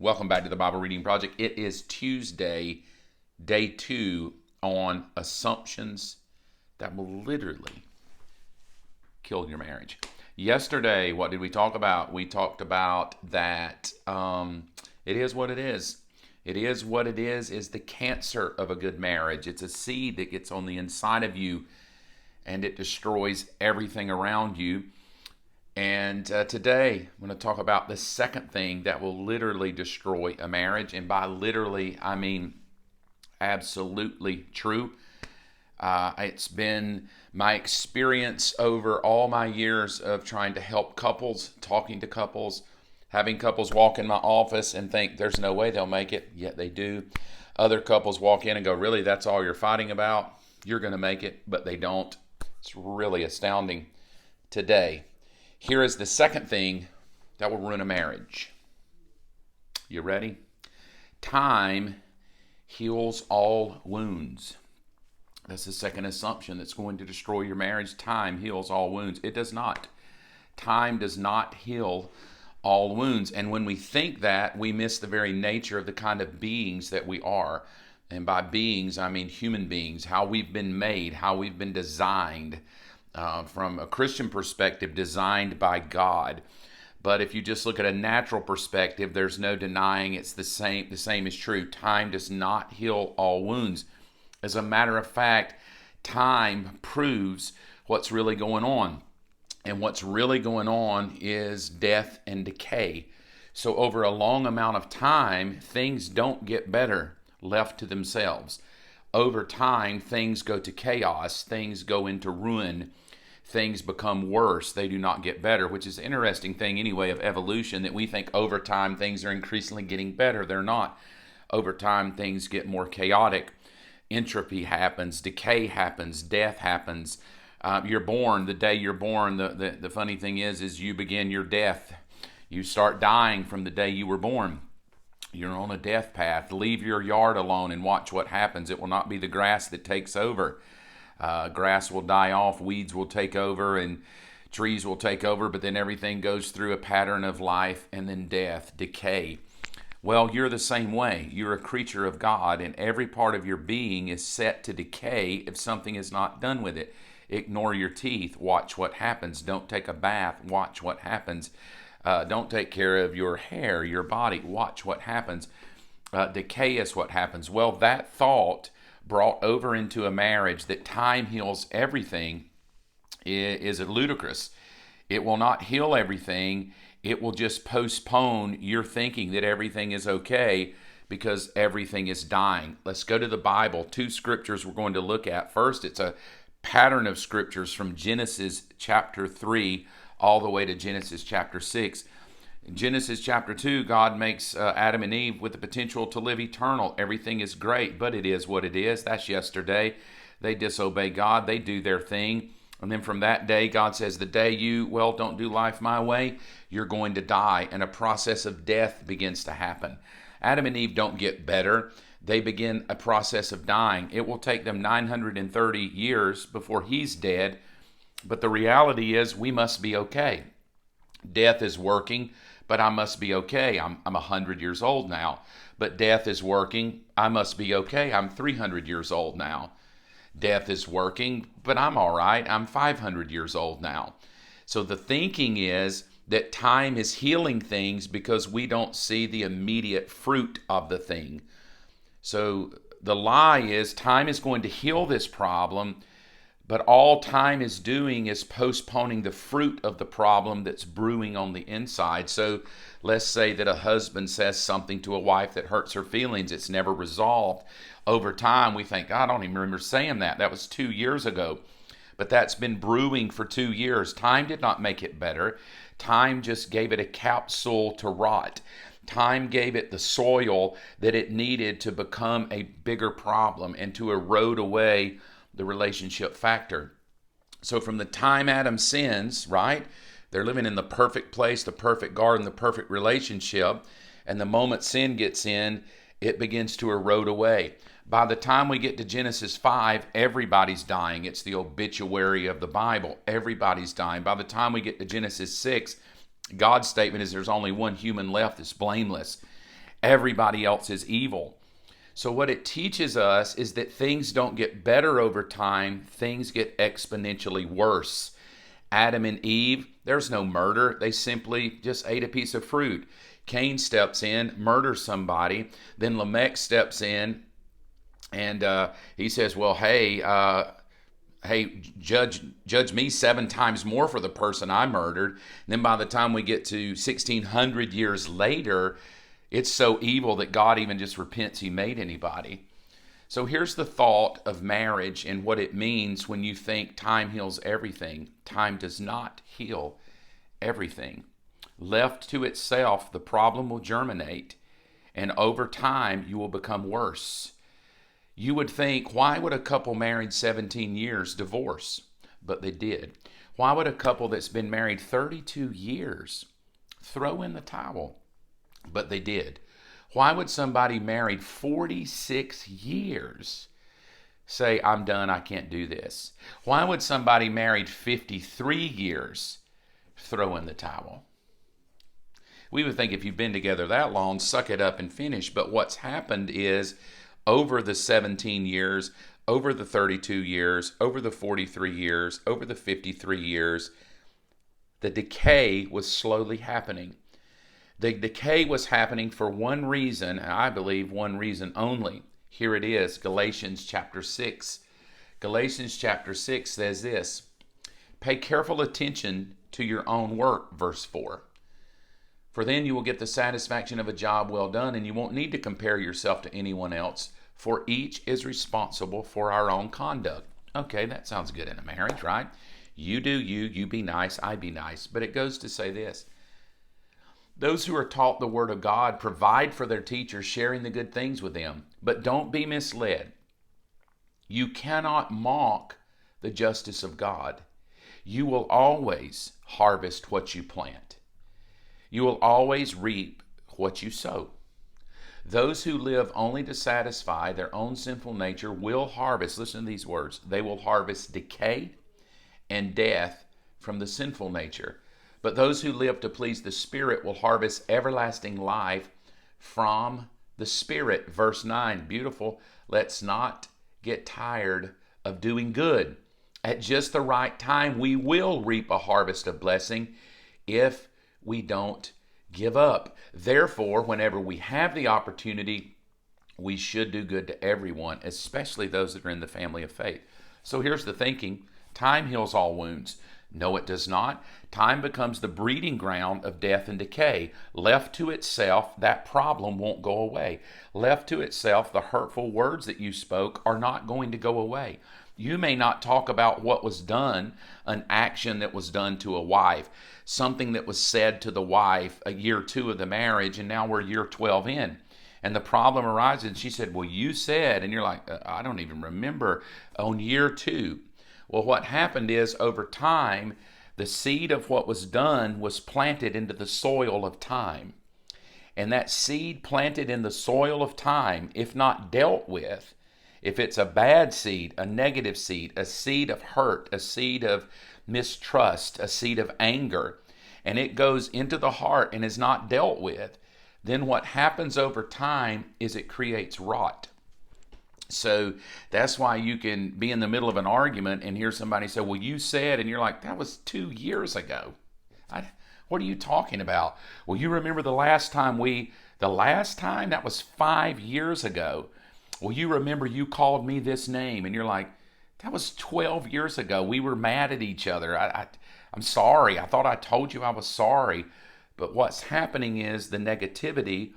Welcome back to the Bible Reading Project. It is Tuesday, day 2 on assumptions that will literally kill your marriage. Yesterday, what did we talk about? We talked about that it is what it is. It is what it is the cancer of a good marriage. It's a seed that gets on the inside of you and it destroys everything around you. And today, I'm going to talk about the second thing that will literally destroy a marriage. And by literally, I mean absolutely true. It's been my experience over all my years of trying to help couples, talking to couples, having couples walk in my office and think there's no way they'll make it, yet they do. Other couples walk in and go, really, that's all you're fighting about? You're going to make it, but they don't. It's really astounding. Today, here is the second thing that will ruin a marriage. You ready? Time heals all wounds. That's the second assumption that's going to destroy your marriage. Time heals all wounds. It does not. Time does not heal all wounds. And when we think that, we miss the very nature of the kind of beings that we are. And by beings, I mean human beings, how we've been made, how we've been designed. From a Christian perspective, designed by God. But if you just look at a natural perspective, there's no denying it's the same. The same is true. Time does not heal all wounds. As a matter of fact, time proves what's really going on. And what's really going on is death and decay. So over a long amount of time, things don't get better left to themselves. Over time, things go to chaos, things go into ruin, things become worse, they do not get better, which is an interesting thing anyway of evolution, that we think over time things are increasingly getting better. They're not. Over time, things get more chaotic. Entropy happens, decay happens, death happens. You're born, the day you're born, the funny thing is you begin your death. You start dying from the day you were born. You're on a death path. Leave your yard alone and watch what happens. It will not be the grass that takes over. Grass will die off, weeds will take over, and trees will take over, but then everything goes through a pattern of life and then death, decay. Well, you're the same way. You're a creature of God, and every part of your being is set to decay if something is not done with it. Ignore your teeth. Watch what happens. Don't take a bath. Watch what happens. Don't take care of your hair, your body. Watch what happens. Decay is what happens. Well, that thought brought over into a marriage that time heals everything is ludicrous. It will not heal everything. It will just postpone your thinking that everything is okay because everything is dying. Let's go to the Bible. 2 scriptures we're going to look at. First, it's a pattern of scriptures from Genesis chapter 3 all the way to Genesis chapter 6. In Genesis chapter 2, God makes Adam and Eve with the potential to live eternal. Everything is great, but it is what it is. That's yesterday. They disobey God. They do their thing. And then from that day, God says, the day you, don't do life my way, you're going to die. And a process of death begins to happen. Adam and Eve don't get better. They begin a process of dying. It will take them 930 years before he's dead. But the reality is we must be okay. Death is working, but I must be okay. I'm 100 years old now. But death is working. I must be okay. I'm 300 years old now. Death is working, but I'm all right. I'm 500 years old now. So the thinking is that time is healing things because we don't see the immediate fruit of the thing. So the lie is time is going to heal this problem, but all time is doing is postponing the fruit of the problem that's brewing on the inside. So let's say that a husband says something to a wife that hurts her feelings. It's never resolved. Over time, we think, I don't even remember saying that. That was 2 years ago. But that's been brewing for 2 years. Time did not make it better. Time just gave it a capsule to rot. Time gave it the soil that it needed to become a bigger problem and to erode away the relationship factor. So from the time Adam sins, right, they're living in the perfect place, the perfect garden, the perfect relationship, and the moment sin gets in, it begins to erode away. By the time we get to Genesis 5, everybody's dying. It's the obituary of the Bible. Everybody's dying. By the time we get to Genesis 6, God's statement is there's only one human left that's blameless. Everybody else is evil. So what it teaches us is that things don't get better over time. Things get exponentially worse. Adam and Eve, there's no murder. They simply just ate a piece of fruit. Cain steps in, murders somebody. Then Lamech steps in, and he says, well, hey, judge me 7 times more for the person I murdered. And then by the time we get to 1600 years later, it's so evil that God even just repents he made anybody. So here's the thought of marriage and what it means when you think time heals everything. Time does not heal everything. Left to itself, the problem will germinate, and over time, you will become worse. You would think, why would a couple married 17 years divorce? But they did. Why would a couple that's been married 32 years throw in the towel? But they did. Why would somebody married 46 years say, I'm done, I can't do this? Why would somebody married 53 years throw in the towel? We would think if you've been together that long, suck it up and finish. But what's happened is over the 17 years, over the 32 years, over the 43 years, over the 53 years, the decay was slowly happening. The decay was happening for one reason, and I believe one reason only. Here it is, Galatians chapter 6. Galatians chapter 6 says this, pay careful attention to your own work, verse 4. For then you will get the satisfaction of a job well done, and you won't need to compare yourself to anyone else, for each is responsible for our own conduct. Okay, that sounds good in a marriage, right? You do you, you be nice, I be nice. But it goes to say this. Those who are taught the Word of God provide for their teachers, sharing the good things with them. But don't be misled. You cannot mock the justice of God. You will always harvest what you plant. You will always reap what you sow. Those who live only to satisfy their own sinful nature will harvest, listen to these words, they will harvest decay and death from the sinful nature. But those who live to please the Spirit will harvest everlasting life from the Spirit. Verse 9, beautiful. Let's not get tired of doing good. At just the right time, we will reap a harvest of blessing if we don't give up. Therefore, whenever we have the opportunity, we should do good to everyone, especially those that are in the family of faith. So here's the thinking. Time heals all wounds. No, it does not. Time becomes the breeding ground of death and decay. Left to itself, that problem won't go away. Left to itself, the hurtful words that you spoke are not going to go away. You may not talk about what was done, an action that was done to a wife, something that was said to the wife a year 2 of the marriage, and now we're year 12 in. And the problem arises, and she said, well, you said, and you're like, I don't even remember, on year 2. Well, what happened is over time, the seed of what was done was planted into the soil of time. And that seed planted in the soil of time, if not dealt with, if it's a bad seed, a negative seed, a seed of hurt, a seed of mistrust, a seed of anger, and it goes into the heart and is not dealt with, then what happens over time is it creates rot. So that's why you can be in the middle of an argument and hear somebody say, well, you said, and you're like, that was 2 years ago. What are you talking about? Well, you remember the last time that was 5 years ago. Well, you remember you called me this name, and you're like, that was 12 years ago. We were mad at each other. I'm sorry. I thought I told you I was sorry. But what's happening is the negativity,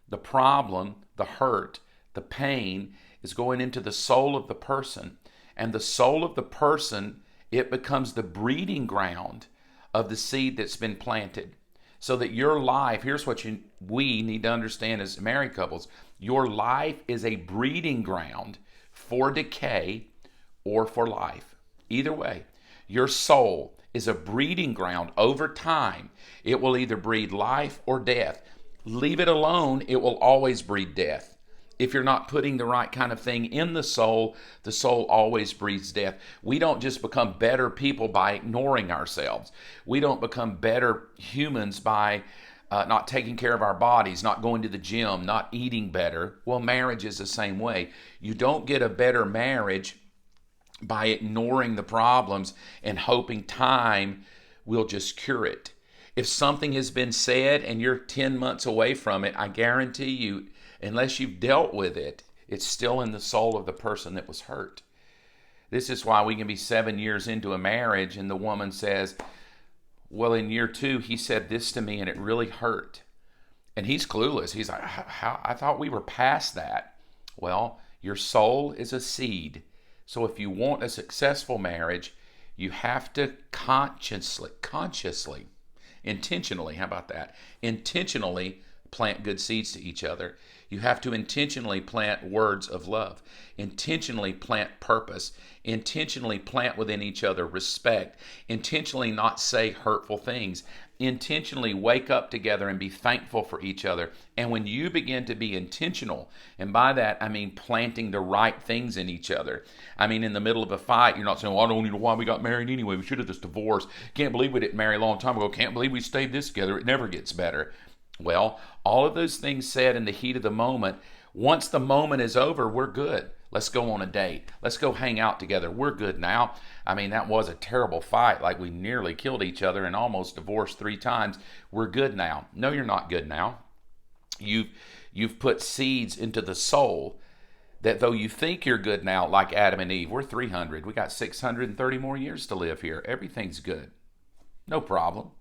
the problem, the hurt, the pain is going into the soul of the person. And the soul of the person, it becomes the breeding ground of the seed that's been planted. So that your life, here's what we need to understand as married couples. Your life is a breeding ground for decay or for life. Either way, your soul is a breeding ground over time. It will either breed life or death. Leave it alone, it will always breed death. If you're not putting the right kind of thing in the soul always breeds death. We don't just become better people by ignoring ourselves. We don't become better humans by not taking care of our bodies, not going to the gym, not eating better. Well, marriage is the same way. You don't get a better marriage by ignoring the problems and hoping time will just cure it. If something has been said and you're 10 months away from it, I guarantee you, unless you've dealt with it, it's still in the soul of the person that was hurt. This is why we can be 7 years into a marriage and the woman says, well, in year 2, he said this to me and it really hurt. And he's clueless. He's like, how? I thought we were past that. Well, your soul is a seed. So if you want a successful marriage, you have to consciously, intentionally, how about that? Intentionally plant good seeds to each other. You have to intentionally plant words of love, intentionally plant purpose, intentionally plant within each other respect, intentionally not say hurtful things, intentionally wake up together and be thankful for each other. And when you begin to be intentional, and by that I mean planting the right things in each other. I mean, in the middle of a fight, you're not saying, well, I don't know why we got married anyway. We should have just divorced. Can't believe we didn't marry a long time ago. Can't believe we stayed this together. It never gets better. Well, all of those things said in the heat of the moment, once the moment is over, we're good. Let's go on a date. Let's go hang out together. We're good now. I mean, that was a terrible fight. Like, we nearly killed each other and almost divorced 3 times. We're good now. No, you're not good now. You've put seeds into the soul that though you think you're good now, like Adam and Eve, we're 300. We got 630 more years to live here. Everything's good. No problem.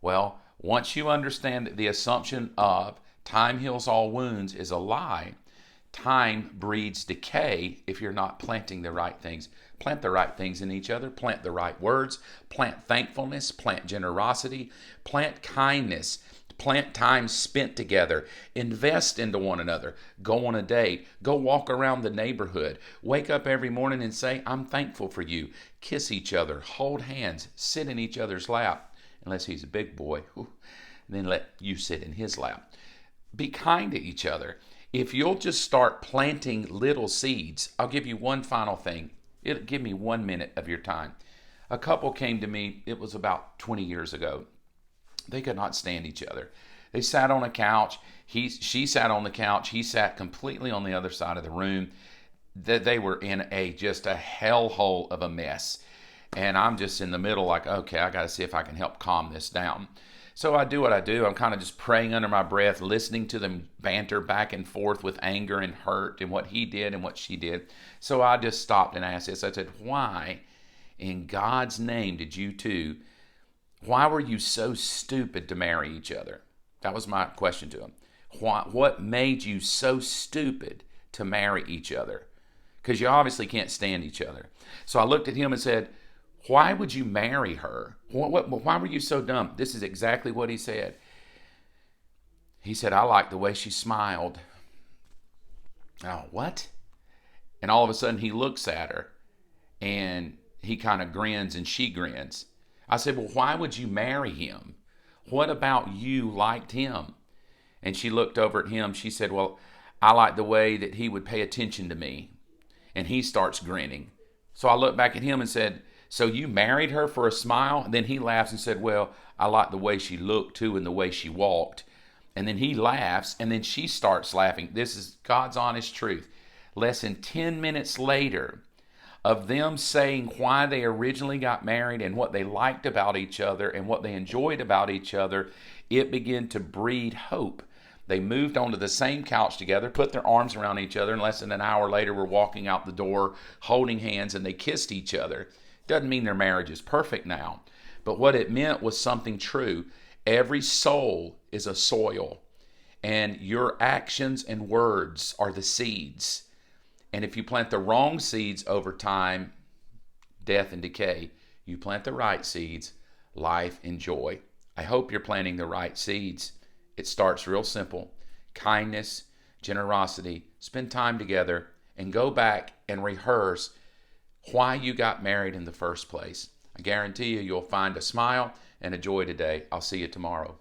Well, once you understand that the assumption of time heals all wounds is a lie, time breeds decay if you're not planting the right things. Plant the right things in each other. Plant the right words. Plant thankfulness. Plant generosity. Plant kindness. Plant time spent together. Invest into one another. Go on a date. Go walk around the neighborhood. Wake up every morning and say, I'm thankful for you. Kiss each other. Hold hands. Sit in each other's lap. Unless he's a big boy, then let you sit in his lap. Be kind to each other. If you'll just start planting little seeds, I'll give you one final thing. It'll give me 1 minute of your time. A couple came to me, it was about 20 years ago. They could not stand each other. They sat on a couch. She sat on the couch. He sat completely on the other side of the room. They were in just a hellhole of a mess. And I'm just in the middle like, okay, I got to see if I can help calm this down. So I do what I do. I'm kind of just praying under my breath, listening to them banter back and forth with anger and hurt and what he did and what she did. So I just stopped and asked this. I said, why in God's name did you two, why were you so stupid to marry each other? That was my question to him. What made you so stupid to marry each other? Because you obviously can't stand each other. So I looked at him and said, why would you marry her? Why were you so dumb? This is exactly what he said. He said, I like the way she smiled. Oh, what? And all of a sudden he looks at her and he kind of grins and she grins. I said, well, why would you marry him? What about you liked him? And she looked over at him. She said, well, I like the way that he would pay attention to me. And he starts grinning. So I looked back at him and said, so you married her for a smile? And then he laughs and said, well, I like the way she looked too and the way she walked. And then he laughs and then she starts laughing. This is God's honest truth. Less than 10 minutes later of them saying why they originally got married and what they liked about each other and what they enjoyed about each other, it began to breed hope. They moved onto the same couch together, put their arms around each other, and less than an hour later were walking out the door, holding hands, and they kissed each other. Doesn't mean their marriage is perfect now, but what it meant was something true. Every soul is a soil, and your actions and words are the seeds. And if you plant the wrong seeds over time, death and decay, you plant the right seeds, life and joy. I hope you're planting the right seeds. It starts real simple. Kindness, generosity, spend time together, and go back and rehearse why you got married in the first place. I guarantee you'll find a smile and a joy today. I'll see you tomorrow.